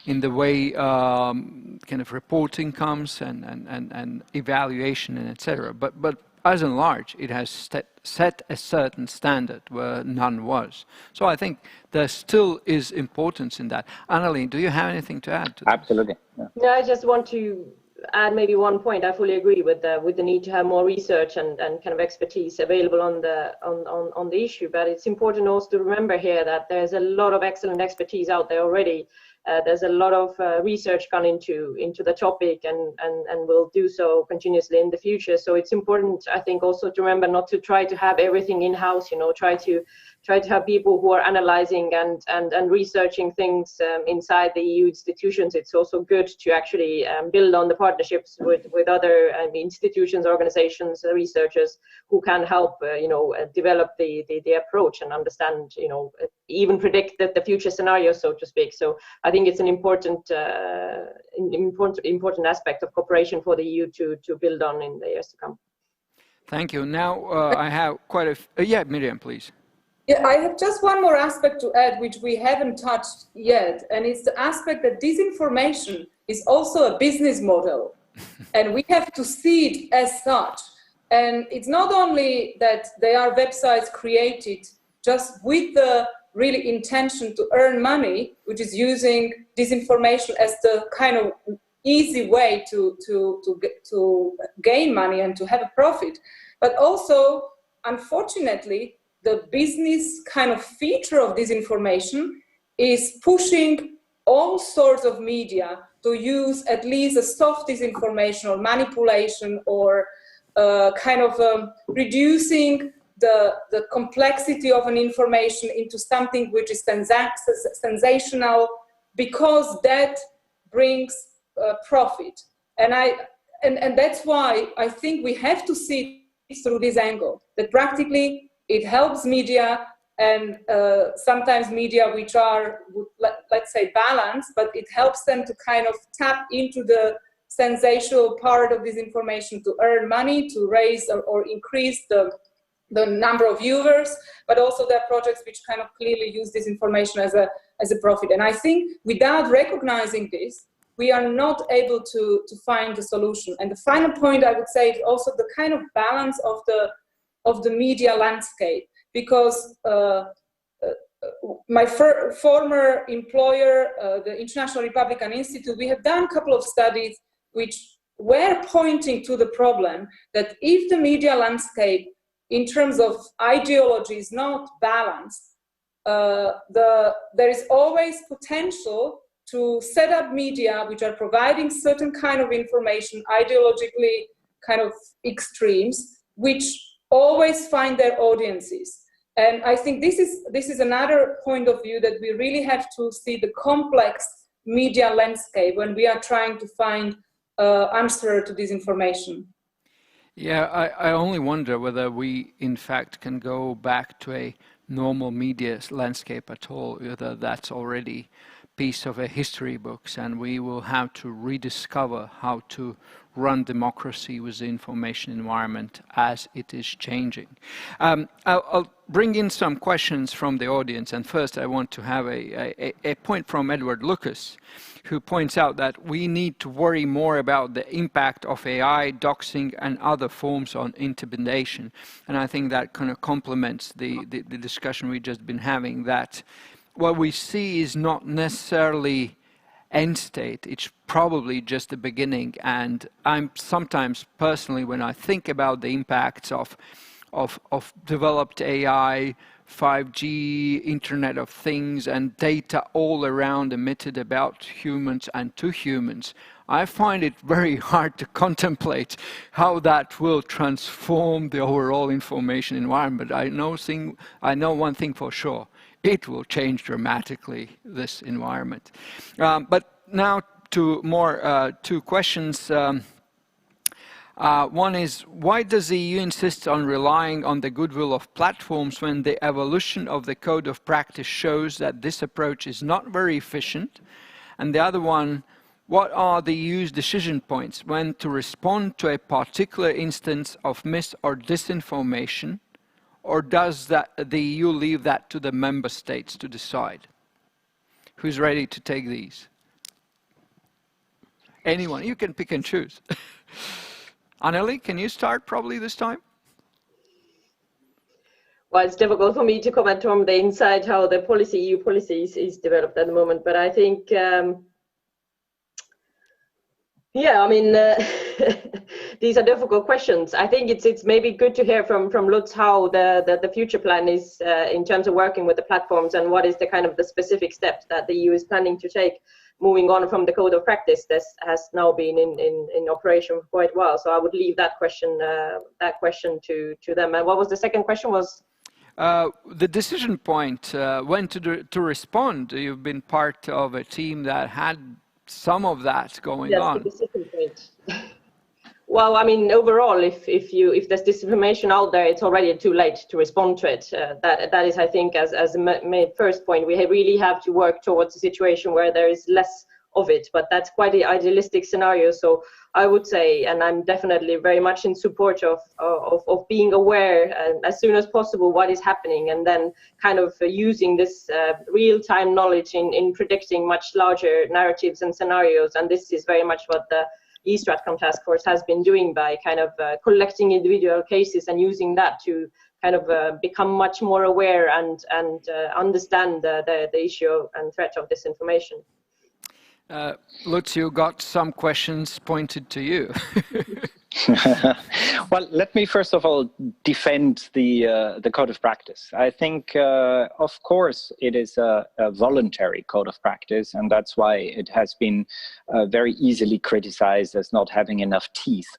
in the way kind of reporting comes and evaluation and etc. But as in large, it has set a certain standard where none was. So I think there still is importance in that. Anneli, do you have anything to add to that? Absolutely. Yeah. No, I just want to add maybe one point. I fully agree with the need to have more research and kind of expertise available on the issue. But it's important also to remember here that there's a lot of excellent expertise out there already. There's a lot of research gone into the topic, and will do so continuously in the future. So it's important, I think, also to remember not to try to have everything in-house. Try to have people who are analyzing and researching things inside the EU institutions. It's also good to actually build on the partnerships with other institutions, organizations, researchers who can help develop the approach and understand, even predict the future scenarios, so to speak. So I think it's an important aspect of cooperation for the EU to build on in the years to come. Thank you. Now I have quite a yeah, Miriam, please. Yeah, I have just one more aspect to add, which we haven't touched yet, and it's the aspect that disinformation is also a business model, and we have to see it as such. And it's not only that there are websites created just with the really intention to earn money, which is using disinformation as the kind of easy way to gain money and to have a profit, but also, unfortunately, the business kind of feature of disinformation is pushing all sorts of media to use at least a soft disinformation or manipulation, or reducing the complexity of an information into something which is sensational, because that brings profit. And that's why I think we have to see it through this angle, that practically it helps media, and sometimes media which are, let's say, balanced, but it helps them to kind of tap into the sensational part of this information to earn money, to raise or increase the number of viewers, but also there are projects which kind of clearly use this information as a profit. And I think without recognizing this, we are not able to find the solution. And the final point I would say is also the kind of balance of the media landscape, because my former employer, the International Republican Institute, we have done a couple of studies which were pointing to the problem that if the media landscape in terms of ideology is not balanced, there is always potential to set up media which are providing certain kind of information, ideologically kind of extremes, which always find their audiences. And I think this is another point of view, that we really have to see the complex media landscape when we are trying to find answer to this information. Yeah, I only wonder whether we in fact can go back to a normal media landscape at all, whether that's already piece of a history books, and we will have to rediscover how to run democracy with the information environment as it is changing. I'll bring in some questions from the audience, and first I want to have a point from Edward Lucas, who points out that we need to worry more about the impact of AI, doxing, and other forms on intimidation. And I think that kind of complements the discussion we've just been having, that what we see is not necessarily end state, it's probably just the beginning. And I'm sometimes personally, when I think about the impacts of developed AI, 5G, Internet of Things, and data all around emitted about humans and to humans, I find it very hard to contemplate how that will transform the overall information environment. I know one thing for sure: it will change dramatically this environment. But now to more two questions. One is, why does the EU insist on relying on the goodwill of platforms when the evolution of the code of practice shows that this approach is not very efficient? And the other one, what are the EU's decision points when to respond to a particular instance of mis or disinformation, or does the EU leave that to the member states to decide? Who's ready to take these? Anyone, you can pick and choose. Anneli, can you start probably this time? Well, it's difficult for me to comment from the inside how the EU policy is developed at the moment, but I think Yeah, I mean, these are difficult questions. I think it's maybe good to hear from Lutz how the future plan is in terms of working with the platforms, and what is the kind of the specific steps that the EU is planning to take, moving on from the code of practice that has now been in operation for quite a while. So I would leave that question to them. And what was the second question? Was the decision point, when to respond. You've been part of a team that had some of that going on. Yes, the decision point. Well, I mean, overall, if there's disinformation out there, it's already too late to respond to it. That is, I think, as a first point, we really have to work towards a situation where there is less of it. But that's quite an idealistic scenario. So I would say, and I'm definitely very much in support of being aware as soon as possible what is happening, and then kind of using this real-time knowledge in predicting much larger narratives and scenarios. And this is very much what the StratCom task force has been doing by kind of collecting individual cases and using that to kind of become much more aware and understand the issue and threat of disinformation. Lutz, you got some questions pointed to you. Well, let me first of all defend the code of practice. I think, of course, it is a voluntary code of practice, and that's why it has been very easily criticized as not having enough teeth.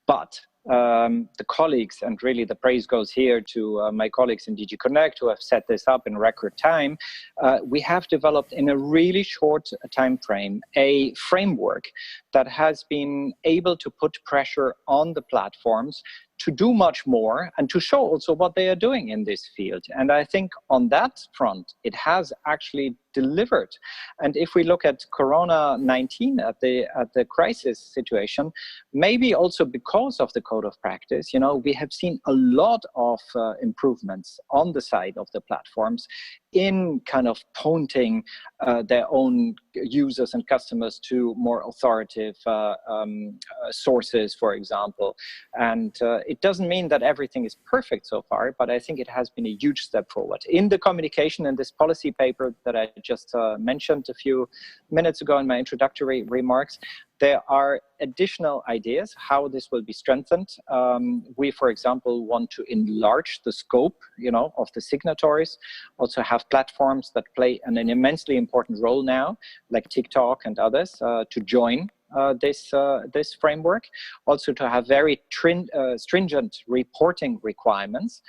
But the colleagues, and really the praise goes here to my colleagues in DG Connect who have set this up in record time, we have developed in a really short time frame a framework that has been able to put pressure on the platforms to do much more and to show also what they are doing in this field. And I think on that front, it has actually delivered. And if we look at Corona-19, at the crisis situation, maybe also because of the code of practice, you know, we have seen a lot of improvements on the side of the platforms in kind of pointing their own users and customers to more authoritative sources, for example. And it doesn't mean that everything is perfect so far, but I think it has been a huge step forward. In the communication and this policy paper that I just mentioned a few minutes ago in my introductory remarks, there are additional ideas how this will be strengthened. We, for example, want to enlarge the scope, you know, of the signatories. Also have platforms that play an immensely important role now, like TikTok and others, to join this framework. Also to have very stringent reporting requirements.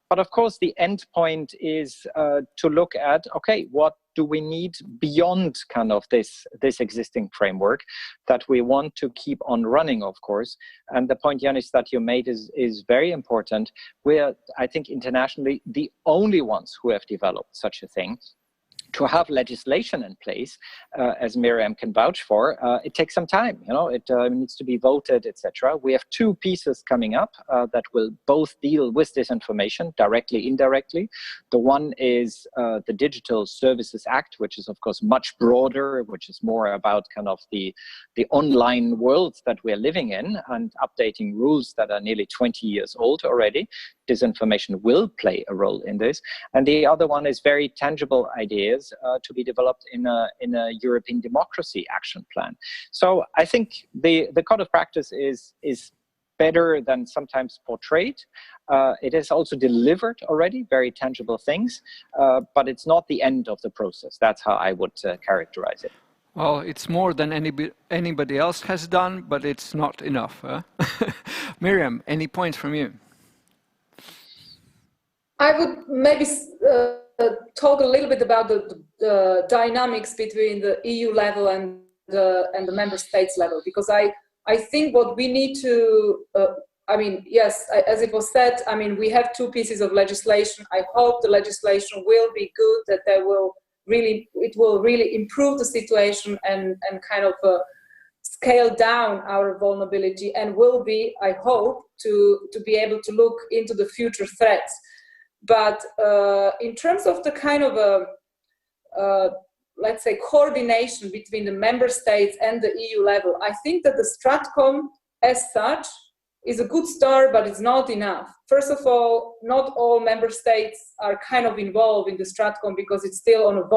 But of course, the end point is to look at, okay, what do we need beyond kind of this existing framework that we want to keep on running, of course. And the point, Jānis, that you made is very important. We are, I think, internationally the only ones who have developed such a thing. To have legislation in place, as Miriam can vouch for, it takes some time. You know, it needs to be voted, etc. We have two pieces coming up that will both deal with disinformation, directly, indirectly. The one is the Digital Services Act, which is, of course, much broader, which is more about kind of the online world that we're living in and updating rules that are nearly 20 years old already. Disinformation will play a role in this. And the other one is very tangible ideas to be developed in a European democracy action plan. So I think the code of practice is better than sometimes portrayed. It has also delivered already very tangible things, but it's not the end of the process. That's how I would characterize it. Well, it's more than anybody else has done, but it's not enough. Huh? Miriam, any points from you? I would maybe talk a little bit about the dynamics between the EU level and the member states level, because I think what we need to, I mean, yes, as it was said, I mean, we have two pieces of legislation. I hope the legislation will be good, that it will really improve the situation and kind of scale down our vulnerability, and will be, I hope, to be able to look into the future threats. But in terms of the kind of let's say, coordination between the member states and the EU level, I think that the StratCom as such is a good start, but it's not enough. First of all, not all member states are kind of involved in the StratCom because it's still on a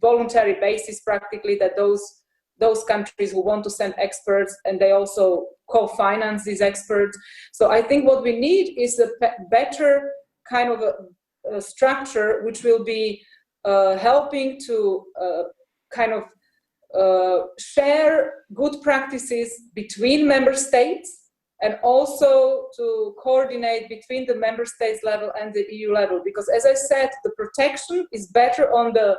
voluntary basis practically, that those those countries who want to send experts, and they also co-finance these experts. So I think what we need is a better kind of a structure which will be helping to kind of share good practices between member states, and also to coordinate between the member states level and the EU level. Because as I said, the protection is better on the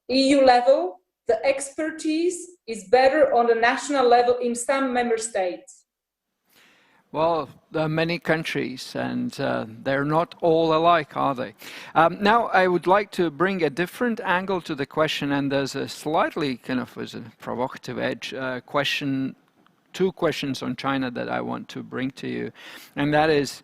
EU level, the expertise is better on the national level in some member states. Well, there are many countries, and they're not all alike, are they? Now, I would like to bring a different angle to the question, and there's a slightly kind of as a provocative edge question, two questions on China that I want to bring to you, and that is,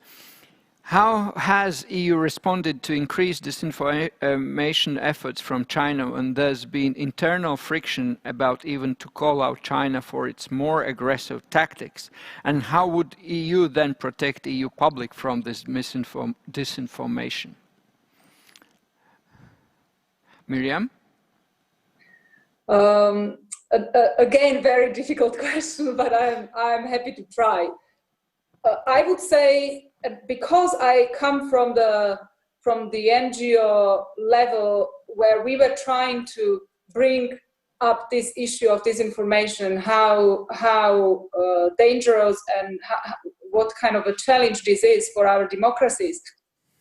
how has EU responded to increased disinformation efforts from China when there's been internal friction about even to call out China for its more aggressive tactics? And how would EU then protect EU public from this disinformation? Miriam? Again, very difficult question, but I'm happy to try. I would say, because I come from the NGO level, where we were trying to bring up this issue of disinformation, how dangerous and what kind of a challenge this is for our democracies.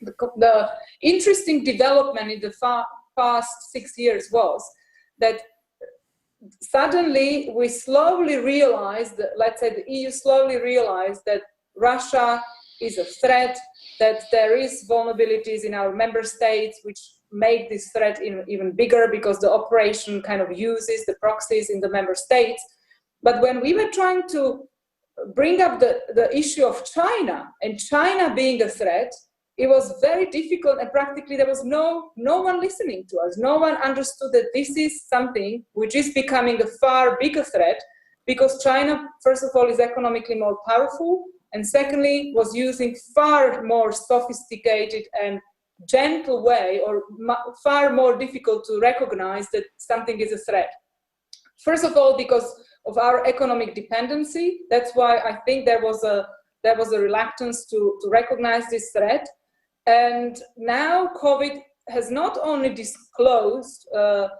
The interesting development in the past 6 years was that suddenly we slowly realized, let's say the EU slowly realized, that Russia is a threat, that there is vulnerabilities in our member states which make this threat even bigger, because the operation kind of uses the proxies in the member states. But when we were trying to bring up the issue of China, and China being a threat, it was very difficult, and practically there was no one listening to us. No one understood that this is something which is becoming a far bigger threat, because China, first of all, is economically more powerful, and secondly, was using far more sophisticated and gentle way, or far more difficult to recognize that something is a threat. First of all, because of our economic dependency. That's why I think there was a reluctance to recognize this threat. And now COVID has not only disclosed the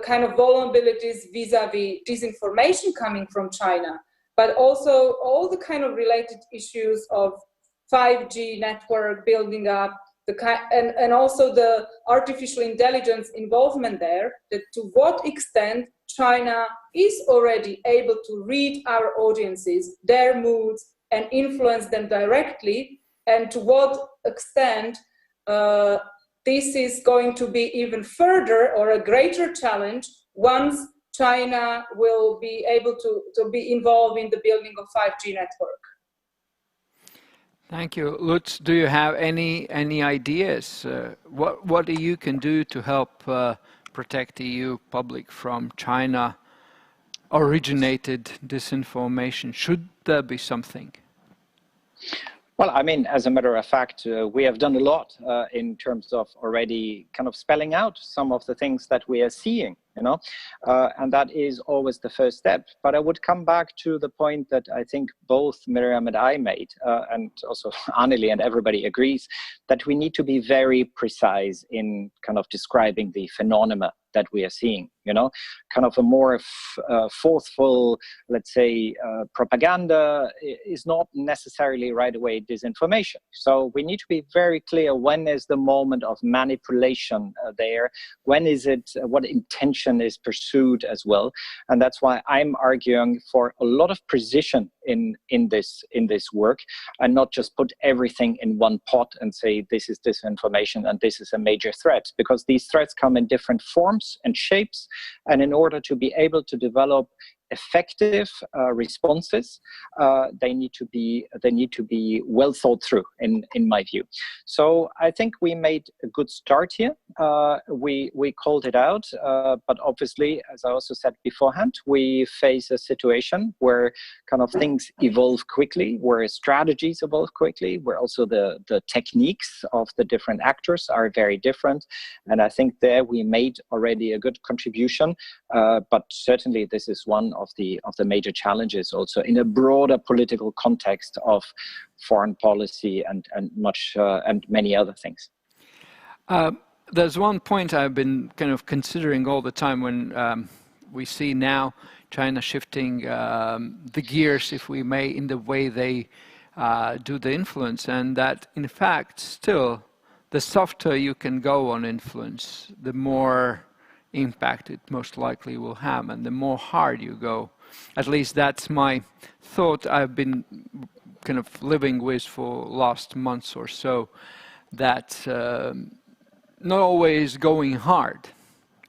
kind of vulnerabilities vis-a-vis disinformation coming from China, but also all the kind of related issues of 5G network building up, and also the artificial intelligence involvement there, that to what extent China is already able to read our audiences, their moods, and influence them directly, and to what extent this is going to be even further or a greater challenge once China will be able to be involved in the building of 5G network. Thank you. Lutz, do you have any ideas? What EU can do to help protect the EU public from China-originated disinformation? Should there be something? Well, I mean, as a matter of fact, we have done a lot in terms of already kind of spelling out some of the things that we are seeing, you know, and that is always the first step. But I would come back to the point that I think both Miriam and I made, and also Anneli and everybody agrees, that we need to be very precise in kind of describing the phenomena that we are seeing, you know, kind of a more forceful, let's say, propaganda is not necessarily right away disinformation. So we need to be very clear, when is the moment of manipulation there, when is it, what intention is pursued as well. And that's why I'm arguing for a lot of precision in this work, and not just put everything in one pot and say this is disinformation and this is a major threat, because these threats come in different forms and shapes, and in order to be able to develop effective responses, they need to be well thought through, in my view. So I think we made a good start here. We called it out, but obviously, as I also said beforehand, we face a situation where kind of things evolve quickly, where strategies evolve quickly, where also the techniques of the different actors are very different. And I think there we made already a good contribution, but certainly this is one of the major challenges also in a broader political context of foreign policy and many other things. There's one point I've been kind of considering all the time when we see now China shifting the gears, if we may, in the way they do the influence, and that in fact still the softer you can go on influence, the more impact it most likely will have, and the more hard you go. At least that's my thought I've been kind of living with for last months or so, that not always going hard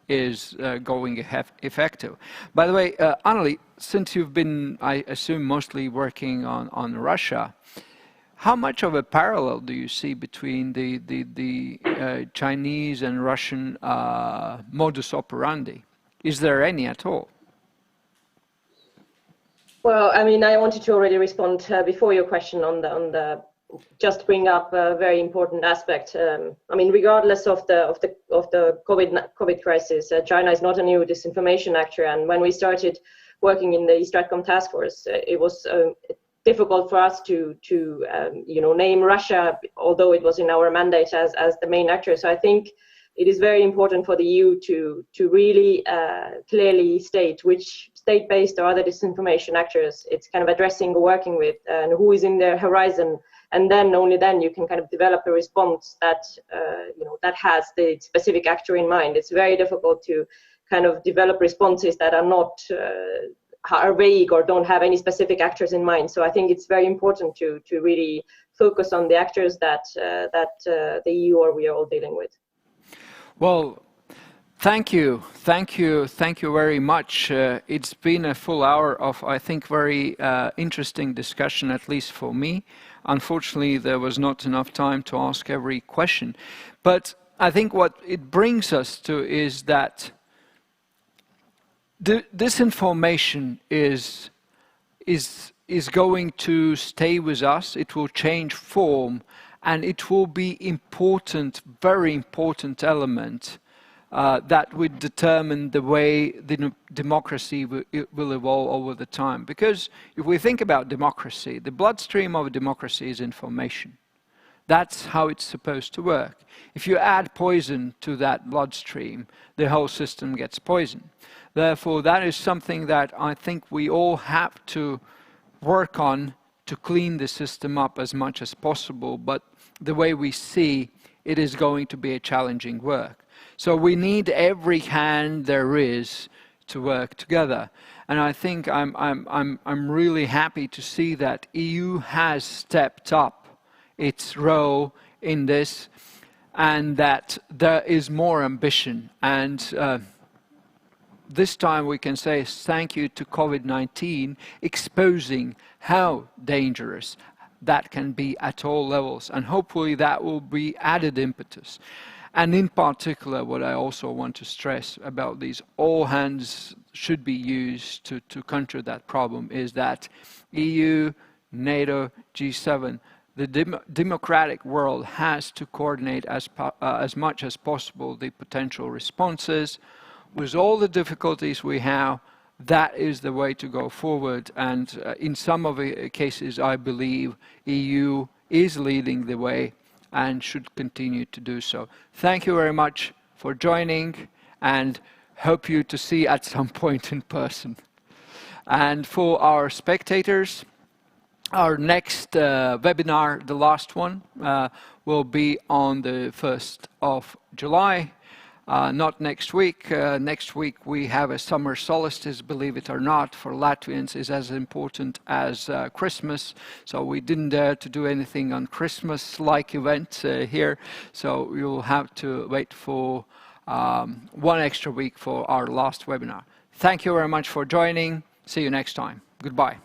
is going effective. By the way, Anneli, since you've been, I assume, mostly working on Russia, how much of a parallel do you see between the Chinese and Russian modus operandi? Is there any at all? Well, I mean, I wanted to already respond before your question on the just bring up a very important aspect. I mean, regardless of the COVID crisis, China is not a new disinformation actor. And when we started working in the StratCom task force, it was difficult for us to name Russia, although it was in our mandate as the main actor. So I think it is very important for the EU to really clearly state which state-based or other disinformation actors it's kind of addressing or working with, and who is in their horizon, and then only then you can kind of develop a response that that has the specific actor in mind. It's very difficult to kind of develop responses that are not are vague or don't have any specific actors in mind. So I think it's very important to really focus on the actors that the EU or we are all dealing with. Well, thank you very much. It's been a full hour of, I think, very interesting discussion, at least for me. Unfortunately, there was not enough time to ask every question. But I think what it brings us to is that disinformation is going to stay with us. It will change form, and it will be important, very important element that would determine the way the democracy will evolve over the time. Because if we think about democracy, the bloodstream of a democracy is information. That's how it's supposed to work. If you add poison to that bloodstream, the whole system gets poisoned. Therefore, that is something that I think we all have to work on to clean the system up as much as possible. But the way we see, it is going to be a challenging work. So we need every hand there is to work together. And I think I'm really happy to see that EU has stepped up its role in this, and that there is more ambition. And this time we can say thank you to COVID-19 exposing how dangerous that can be at all levels, and hopefully that will be added impetus. And in particular, what I also want to stress about these all hands should be used to counter that problem is that EU, NATO, G7, the democratic world has to coordinate as much as possible the potential responses. With all the difficulties we have, that is the way to go forward. And in some of the cases, I believe EU is leading the way and should continue to do so. Thank you very much for joining, and hope you to see at some point in person. And for our spectators, our next webinar, the last one, will be on the 1st of July. Not next week. Next week we have a summer solstice, believe it or not, for Latvians is as important as Christmas. So we didn't dare to do anything on Christmas-like event here. So you'll have to wait for one extra week for our last webinar. Thank you very much for joining. See you next time. Goodbye.